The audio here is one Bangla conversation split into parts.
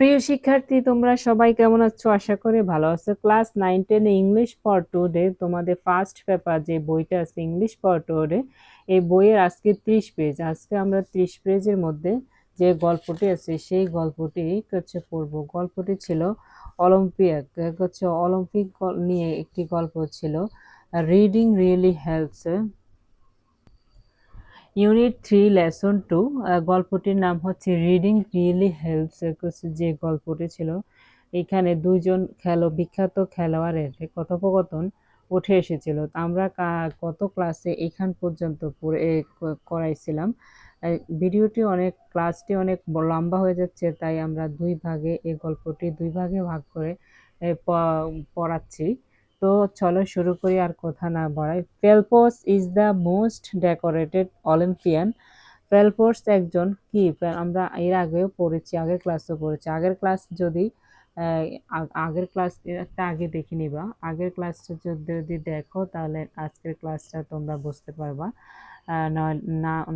প্রিয় শিক্ষার্থী, তোমরা সবাই কেমন আছো? আশা করি ভালো আছো। ক্লাস 9-10 ইংলিশ ফর টুডে তোমাদের ফার্স্ট পেপার যে বইটা আছে ইংলিশ ফর টুডে, এই বইয়ের আজকে 30 পেজ। আজকে আমরা 30 পেজের মধ্যে যে গল্পটি আছে সেই গল্পটি পড়বো। গল্পটি ছিল অলিম্পিয়াক, অলিম্পিক নিয়ে একটি গল্প ছিল। Reading really helps. Unit 3 lesson 2, গল্পটির নাম হচ্ছে রিডিং রিয়েলি হেল্পস। যে গল্পটি ছিল এখানে দুইজন বিখ্যাত খেলোয়াড়ের কথোপকথন উঠে এসেছিল। আমরা গত ক্লাসে এখান পর্যন্ত করাইছিলাম। ক্লাসটি অনেক লম্বা হয়ে যাচ্ছে, তাই আমরা এই গল্পটি দুই ভাগে ভাগ করে পড়াচ্ছি। তো চলো শুরু করি, আর কথা না বাড়াই। Phelps is the most decorated Olympian. Phelps একজন কি, আমরা এর আগেও পড়েছি, আগের ক্লাসেও পড়েছি। আগের ক্লাসটা আগে দেখে নিবা। আগের ক্লাসটা যদি দেখো তাহলে আজকের ক্লাসটা তোমরা বুঝতে পারবা।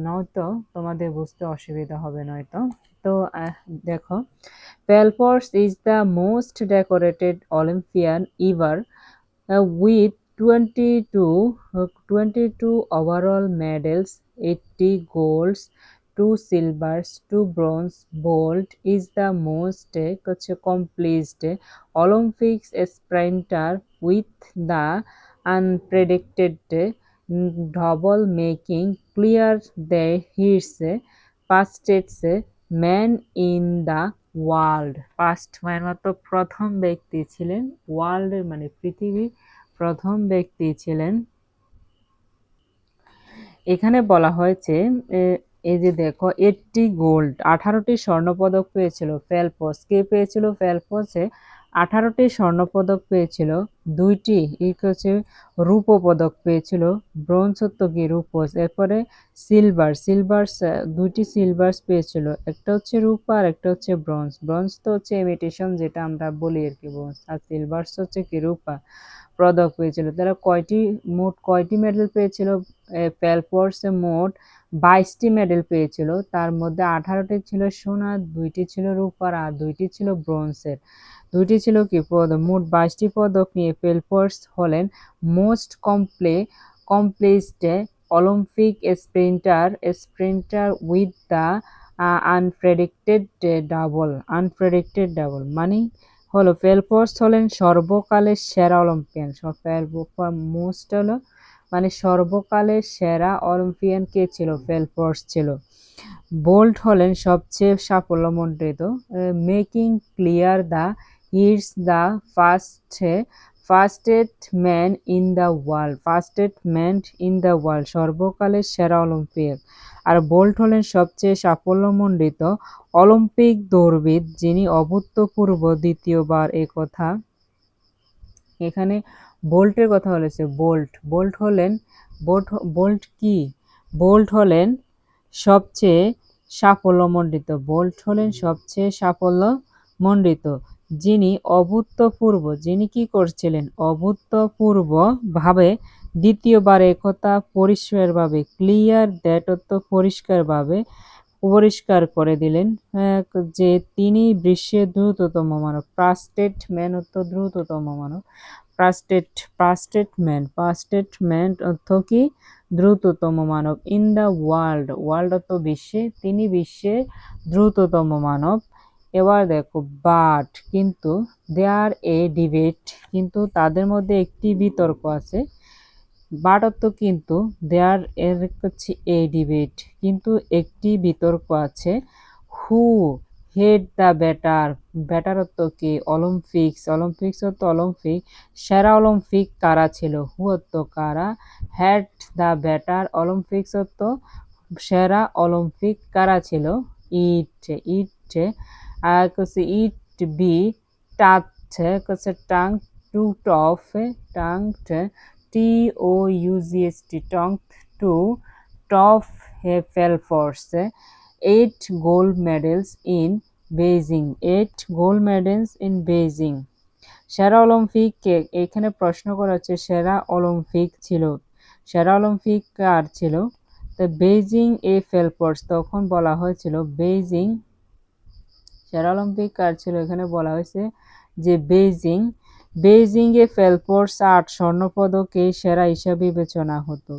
নয়তো তোমাদের বুঝতে অসুবিধা হবে নয়তো। তো দেখো, Phelps is the most decorated Olympian ever, with 22 overall medals, 80 golds, 2 silvers, 2 bronze. Bolt is the most accomplished Olympics sprinter with the unpredicted double, making clear that he is fastest man in the world. First মাত্র প্রথম ব্যক্তি ছিলেন, ওয়ার্ল্ডের মানে পৃথিবীর প্রথম ব্যক্তি ছিলেন। এখানে বলা হয়েছে এই যে দেখো, 80 গোল্ড, 18টি স্বর্ণপদক পেয়েছিল ফেলপস। কে পেয়েছিল? ফেলপসে 18টি স্বর্ণপদক পেয়েছিল। দুইটি রূপ পদক পেয়েছিল। ব্রোঞ্জ তো কি রূপস। এরপরে সিলভার্স, দুইটি সিলভার্স পেয়েছিল। একটা হচ্ছে রূপা আর একটা হচ্ছে ব্রোঞ্জ। ব্রোঞ্জ তো হচ্ছে ইমিটেশন, যেটা আমরা বলি আর কি ব্রোঞ্জ, আর সিলভার্স হচ্ছে কি রূপা পদক পেয়েছিল। তারা মোট কয়টি মেডেল পেয়েছিল? ফেলপস মোট 22টি মেডেল পেয়েছিল। তার মধ্যে 18টি ছিল সোনার, 2টি ছিল রূপার আর 2টি ছিল ব্রোঞ্জের। 2টি ছিল কি মোট 22টি পদক নিয়ে ফেলপস হলেন most complete Olympic sprinter with the unpredicted double. মানে হলো ফেলপস হলেন সর্বকালের সেরা অলিম্পিয়ান। মোস্ট হলো মানে সর্বকালের সেরা অলিম্পিয়ান কে ছিল? ফেলপস ছিল। বোল্ট হলেন সবচেয়ে সাফল্যমণ্ডিত। Making clear the it's the fastest man in the world, সর্বকালের সেরা অলিম্পিয়ান। আর বোল্ট হলেন সবচেয়ে সাফল্যমণ্ডিত অলিম্পিক দৌড়বিদ, যিনি অভূতপূর্ব দ্বিতীয়বার। কথা এখানে বোল্টের কথা বলেছে। বোল্ট কি? বোল্ট হলেন সবচেয়ে সাফল্যমণ্ডিত। যিনি যিনি কি করছিলেন? অভূতপূর্ব ভাবে দ্বিতীয়বার। কথা পরিষ্কারভাবে ক্লিয়ার দ্যাট পরিষ্কার করে দিলেন যে তিনি বিশ্বের দ্রুততম মানব। ফাস্টেস্ট ম্যান দ্রুততম মানব। ফাস্টেস্ট ম্যান অর্থ কি? দ্রুততম মানব। ইন দ্য ওয়ার্ল্ড অর্থ বিশ্বে, তিনি বিশ্বের দ্রুততম মানব। এবার দেখো, বাট কিন্তু দেয়ার এ ডিবেট, কিন্তু তাদের মধ্যে একটি বিতর্ক আছে। বাট অর্থ কিন্তু, দেয়ার এর হচ্ছে এ ডিবেট, কিন্তু একটি বিতর্ক আছে। হু হেড দ্য ব্যাটার অর্থ কি? অলিম্পিক্স অর্থ অলিম্পিক। সেরা অলিম্পিক কারা ছিল? হু অর্থ কারা। হেড দ্য ব্যাটার অলিম্পিক্স অর্থ সেরা অলিম্পিক কারা ছিল? It be touch tongue to tough TOUGST tongue to top Phelps 8 gold medals in Beijing. সেরা অলিম্পিক কে? এখানে প্রশ্ন করা হচ্ছে সেরা অলিম্পিক কার ছিল? তো বেইজিং এ ফেলপস, তখন বলা হয়েছিল বেইজিং সেরা অলিম্পিক কার ছিল এখানে বলা হয়েছে যে বেইজিংয়ে ফেলপোর্স 8 স্বর্ণপদকে সেরা হিসাবে বিবেচনা হতো।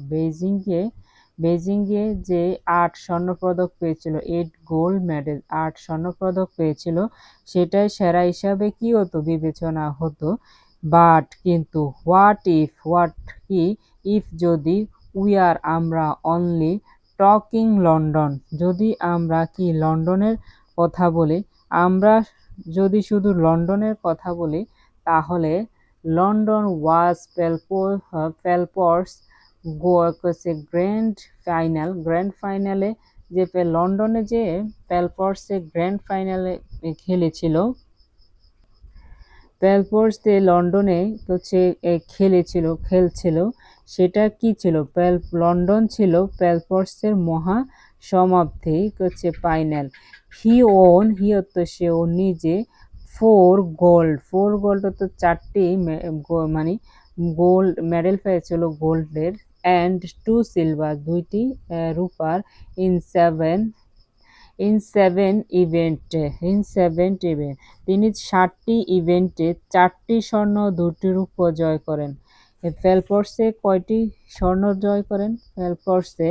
বেইজিংয়ে যে 8 স্বর্ণপদক পেয়েছিল, 8 গোল্ড মেডেল, 8 স্বর্ণপদক পেয়েছিল, সেটাই সেরা হিসাবে কি হতো বিবেচনা হতো। বাট কিন্তু হোয়াট কি ইফ যদি আমরা অনলি টকিং লন্ডন, যদি আমরা কি লন্ডনের কথা বলি, আমরা যদি শুধু লন্ডনের কথা বলি, তাহলে লন্ডন ওয়াজ ফেলপোর্স গ্র্যান্ড ফাইনালে যে লন্ডনে যে ফেলপোর্সে গ্র্যান্ড ফাইনালে খেলেছিল, ফেলপোর্সে লন্ডনে খেলছিল, সেটা কি ছিল? লন্ডন ছিল ফেলপোর্সের মহা সমাপ্তি ফাইনাল। হি ও নিজে 4 গোল্ড তো 4টি মানে গোল্ড মেডেল পেয়েছিল গোল্ডের, অ্যান্ড 2 সিলভার, 2টি রূপার, ইন সেভেন ইভেন্ট। তিনি 7টি ইভেন্টে 4টি স্বর্ণ, 2টি রূপো জয় করেন। ফেলপোর্সে কয়টি স্বর্ণ জয় করেন? ফেলপোর্সে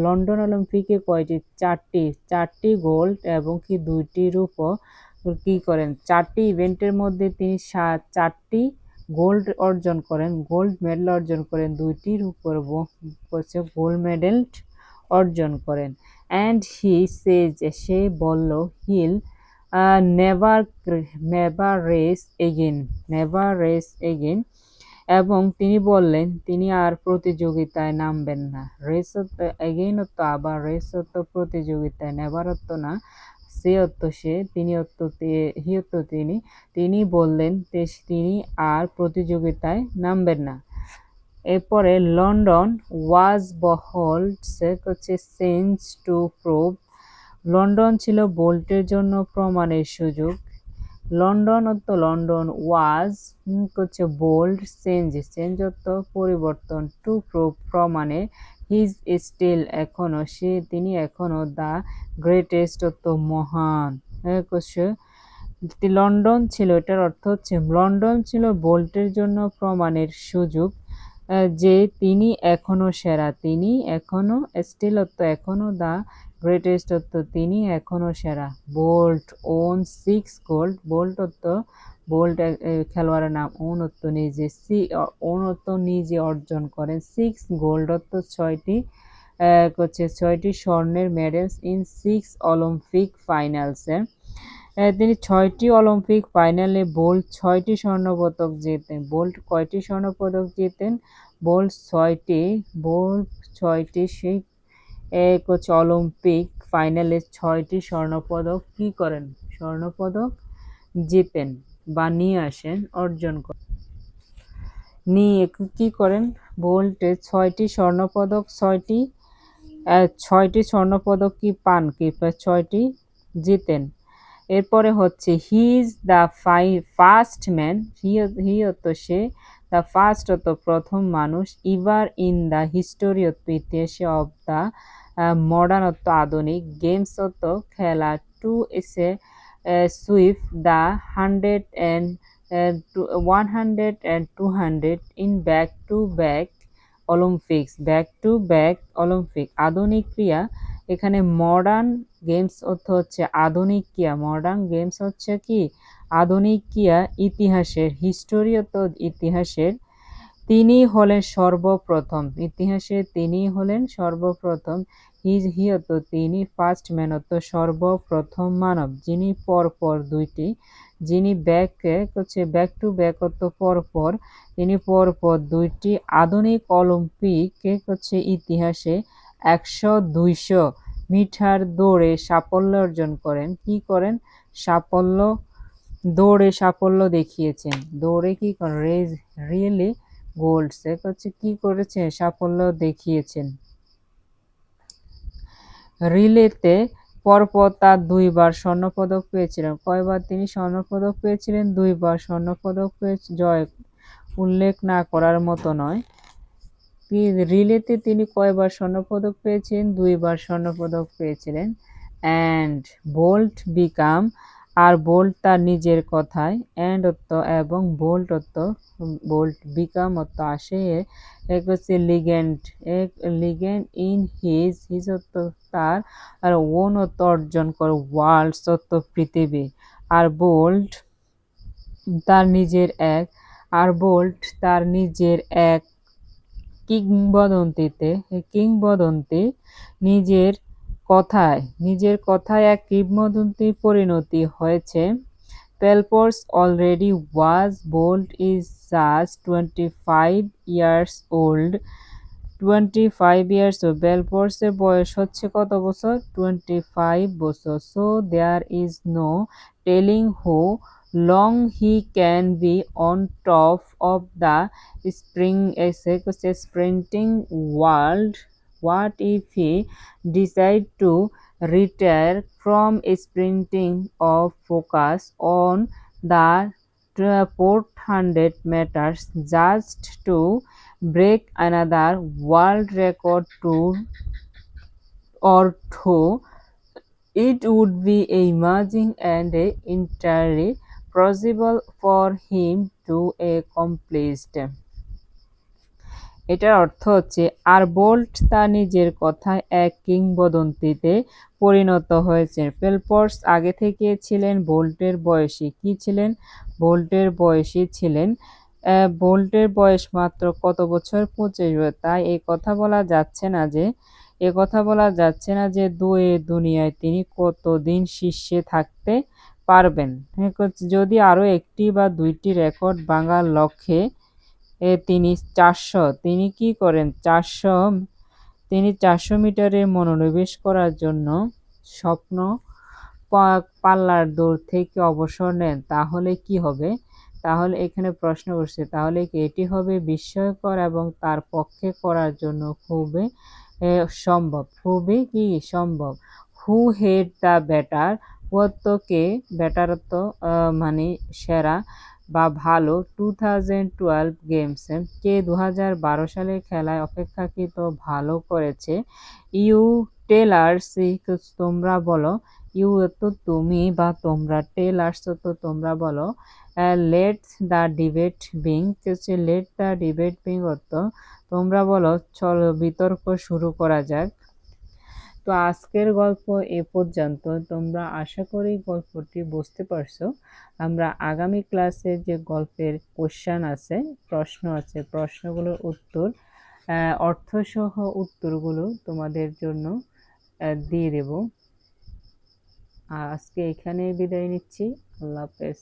লন্ডন অলিম্পিকে কয়টি? 4টি গোল্ড এবং কি 2টি রূপো কি করেন? 4টি ইভেন্টের মধ্যে তিনি 4টি গোল্ড অর্জন করেন, গোল্ড মেডেল অর্জন করেন, 2টি রূপোর গোল্ড মেডেল অর্জন করেন। অ্যান্ড সে বলল হিল নেভার রেস এগেন, এবং তিনি বললেন তিনি আর প্রতিযোগিতায় নামবেন না। রেস এগেইন তো আবার, রেস তো প্রতিযোগিতায়, নেভার না, সে সে, তিনি বললেন তিনি আর প্রতিযোগিতায় নামবেন না। এরপরে London was change to prove, London ছিল বোল্টের জন্য প্রমাণের সুযোগ। লন্ডন ওয়াজ বোল্ড, চেঞ্জ পরিবর্তন, টু প্রুভ প্রমাণে, হিজ স্টিল এখনো, তিনি এখনো দ্য গ্রেটেস্ট মহান। লন্ডন ছিল, এটার অর্থ হচ্ছে লন্ডন ছিল বোল্টের জন্য প্রমাণের সুযোগ যে তিনি এখনো সেরা, তিনি এখনো স্টিল এখনো, দ্য গ্রেটেস্ট তিনি এখনো সেরা। বোল্ট ওন 6 গোল্ড, বোল্ট খেলোয়াড়ের নাম, নিজে অর্জন করেন। 6 গোল্ড 6টি স্বর্ণের মেডেলস ইন 6 অলিম্পিক ফাইনালসে, তিনি 6টি অলিম্পিক ফাইনালে বোল্ট 6টি স্বর্ণপদক জেতেন। বোল্ট কয়টি স্বর্ণপদক জেতেন? বোল্ট 6টি সেই অলিম্পিক ফাইনালে 6টি স্বর্ণপদক কি করেন? স্বর্ণপদক জেতেন বা নিয়ে আসেন, অর্জন করেন। নিয়ে কি করেন? বোল্টে 6টি স্বর্ণপদক, 6টি স্বর্ণপদক কি পান, কি 6টি জিতেন। এরপরে হচ্ছে he is the first man, সে দ্য ফার্স্ট প্রথম মানুষ, ইভার ইন দ্য হিস্টোরি ইতিহাসে, অফ দ্য মডার্ন আধুনিক, গেমস খেলা, to swift the 100 and 100 and 200 in back to back Olympic. আধুনিক ক্রিয়া, এখানে মডার্ন গেমস হচ্ছে আধুনিক ক্রিয়া, মডার্ন গেমস হচ্ছে কি আধুনিক ক্রিয়া, ইতিহাসের হিস্টোরি ইতিহাসের, তিনি হলেন সর্বপ্রথম, ইতিহাসে তিনি হলেন সর্বপ্রথম। তিনি ফার্স্ট ম্যান সর্বপ্রথম মানব, যিনি পরপর দুইটি, যিনি ব্যাক টু ব্যাক পরপর, তিনি পরপর 2টি আধুনিক অলিম্পিক ইতিহাসে 100-200 মিটার দৌড়ে সাফল্য অর্জন করেন। কি করেন? দৌড়ে সাফল্য দেখিয়েছেন। দৌড়ে কি করেন? রিয়েলি গোল্ডস কি করেছেন? সাফল্য দেখিয়েছেন। রিলেতে পরপর তার 2বার স্বর্ণপদক পেয়েছিলেন। কয়বার তিনি স্বর্ণপদক পেয়েছিলেন? 2বার স্বর্ণপদক জয় উল্লেখ না করার মতো নয়। রিলেতে তিনি কয়বার স্বর্ণপদক পেয়েছিলেন? 2বার স্বর্ণপদক পেয়েছিলেন। অ্যান্ড বোল্ট বিকাম, আর বোল্ট তার নিজের কথায়, অ্যান্ড অর্থ এবং বোল্ট অর্থ, বোল্ট বিকাম অর্থ আসে, এক হচ্ছে লিগেন্ড, এক লিগেন্ড ইন হিজ, হিজ অর্থ তার, আর ওন অর্থ অর্জন করে, ওয়ার্ল্ডস অর্থ পৃথিবী, আর বোল্ট তার নিজের এক, আর বোল্ট তার নিজের এক কিংবদন্তিতে, কিংবদন্তি নিজের কথায় এক কিংবদন্তি পরিণতি হয়েছে। পেলপোর্স already was, Bolt is just 25 years old, 25 years old, বেলপোর্সের বয়স হচ্ছে কত বছর? 25 বছর। So there is no telling how long he can be on top of the sprinting world, what if he decide to retire from sprinting or focus on the 400 meters just to break another world record or two? It would be amazing and entirely possible for him to accomplish. এটার অর্থ হচ্ছে, আর বোল্ট তার নিজের কথায় এক কিংবদন্তিতে পরিণত হয়েছে। ফেলপস আগে থেকে ছিলেন বোল্টের বয়সী, কি ছিলেন? বোল্টের বয়সী ছিলেন। বোল্টের বয়স মাত্র কত বছর? 25 বছর। তাই এই কথা বলা যাচ্ছে না যে দুনিয়ায় তিনি কতদিন শীর্ষে থাকতে পারবেন। যদি আরো একটি বা দুইটি রেকর্ড ভাঙার লক্ষ্যে তিনি কি করেন? 400 মিটারে মনোনিবেশ করার জন্য স্বপ্ন পাল্লার দৌড় থেকে অবসর নেন, তাহলে কি হবে? তাহলে এখানে প্রশ্ন করছে, তাহলে কি এটি হবে বিস্ময়কর এবং তার পক্ষে করার জন্য খুবই সম্ভব। হু head the batter, K batter তো মানে সেরা বা ভালো, 2012 গেমস, কে 2012 সালের খেলায় অপেক্ষাকৃত ভালো করেছে। ইউ টেলার্স, তোমরা বলো, ইউ তো তুমি বা তোমরা, টেলার্স তো তোমরা বলো। Let's the debate being, let the debate being অর্থ তোমরা বলো, চলো বিতর্ক শুরু করা যাক। তো আজকের গল্প এ পর্যন্ত। তোমরা আশা করি গল্পটি বুঝতে পারছো। আমরা আগামী ক্লাসে যে গল্পের কোশ্চেন আছে, প্রশ্ন আছে, প্রশ্নগুলোর উত্তর অর্থসহ উত্তরগুলো তোমাদের জন্য দিয়ে দেব। আজকে এখানে বিদায় নিচ্ছি। আল্লাহ হাফেজ।